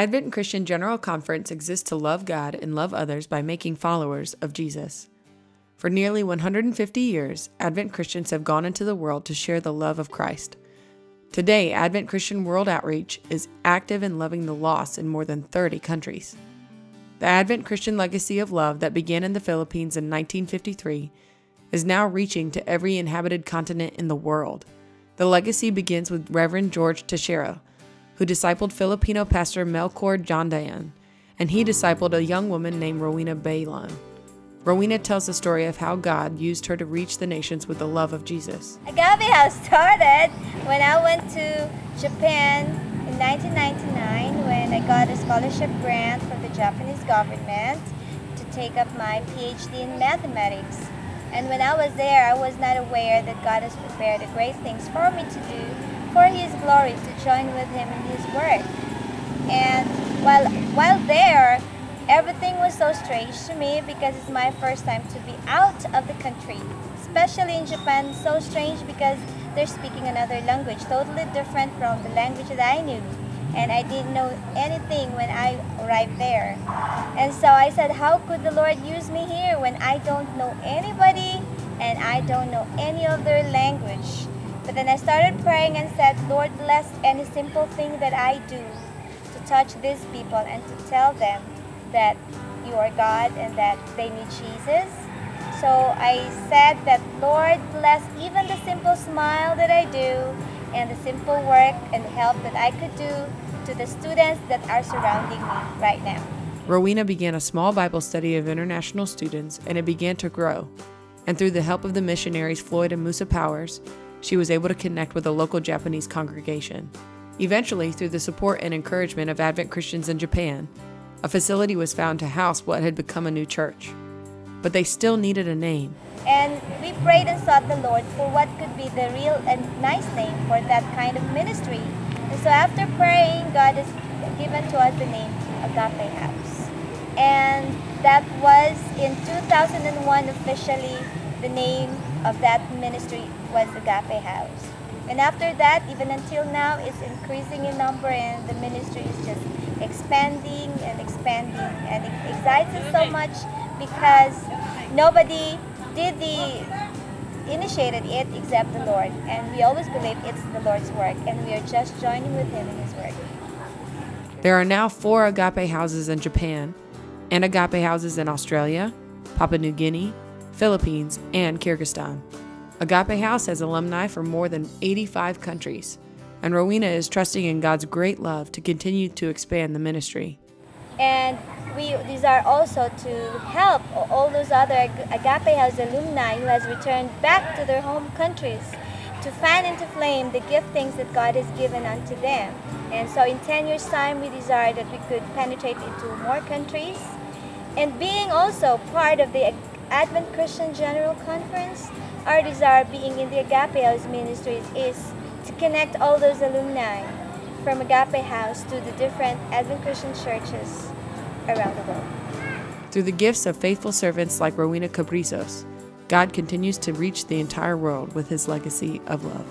Advent Christian General Conference exists to love God and love others by making followers of Jesus. For nearly 150 years, Advent Christians have gone into the world to share the love of Christ. Today, Advent Christian World Outreach is active in loving the lost in more than 30 countries. The Advent Christian legacy of love that began in the Philippines in 1953 is now reaching to every inhabited continent in the world. The legacy begins with Reverend George Teixeira, who discipled Filipino pastor Melchor Jondayan, and he discipled a young woman named Rowena Bailon. Rowena tells the story of how God used her to reach the nations with the love of Jesus. Agape House started when I went to Japan in 1999 when I got a scholarship grant from the Japanese government to take up my PhD in mathematics. And when I was there, I was not aware that God has prepared great things for me to do for His glory, to join with Him in His work. And while there, everything was so strange to me because it's my first time to be out of the country, especially in Japan. So strange because they're speaking another language, totally different from the language that I knew. And I didn't know anything when I arrived there. And so I said, how could the Lord use me here when I don't know anybody and I don't know any other language? But then I started praying and said, Lord, bless any simple thing that I do to touch these people and to tell them that you are God and that they need Jesus. So I said that, Lord, bless even the simple smile that I do and the simple work and help that I could do to the students that are surrounding me right now. Rowena began a small Bible study of international students, and it began to grow. And through the help of the missionaries Floyd and Musa Powers, she was able to connect with a local Japanese congregation. Eventually, through the support and encouragement of Advent Christians in Japan, a facility was found to house what had become a new church. But they still needed a name. And we prayed and sought the Lord for what could be the real and nice name for that kind of ministry. And so after praying, God has given to us the name Agape House. And that was in 2001 officially the name of that ministry was Agape House. And after that, even until now, it's increasing in number and the ministry is just expanding and expanding. And it excites us so much because nobody initiated it except the Lord. And we always believe it's the Lord's work and we are just joining with Him in His work. There are now 4 Agape houses in Japan and Agape houses in Australia, Papua New Guinea, Philippines, and Kyrgyzstan. Agape House has alumni from more than 85 countries, and Rowena is trusting in God's great love to continue to expand the ministry. And we desire also to help all those other Agape House alumni who has returned back to their home countries to fan into flame the giftings that God has given unto them. And so in 10 years' time, we desire that we could penetrate into more countries. And being also part of the Advent Christian General Conference, our desire being in the Agape House ministries is to connect all those alumni from Agape House to the different Advent Christian churches around the world. Through the gifts of faithful servants like Rowena Cabrizos, God continues to reach the entire world with His legacy of love.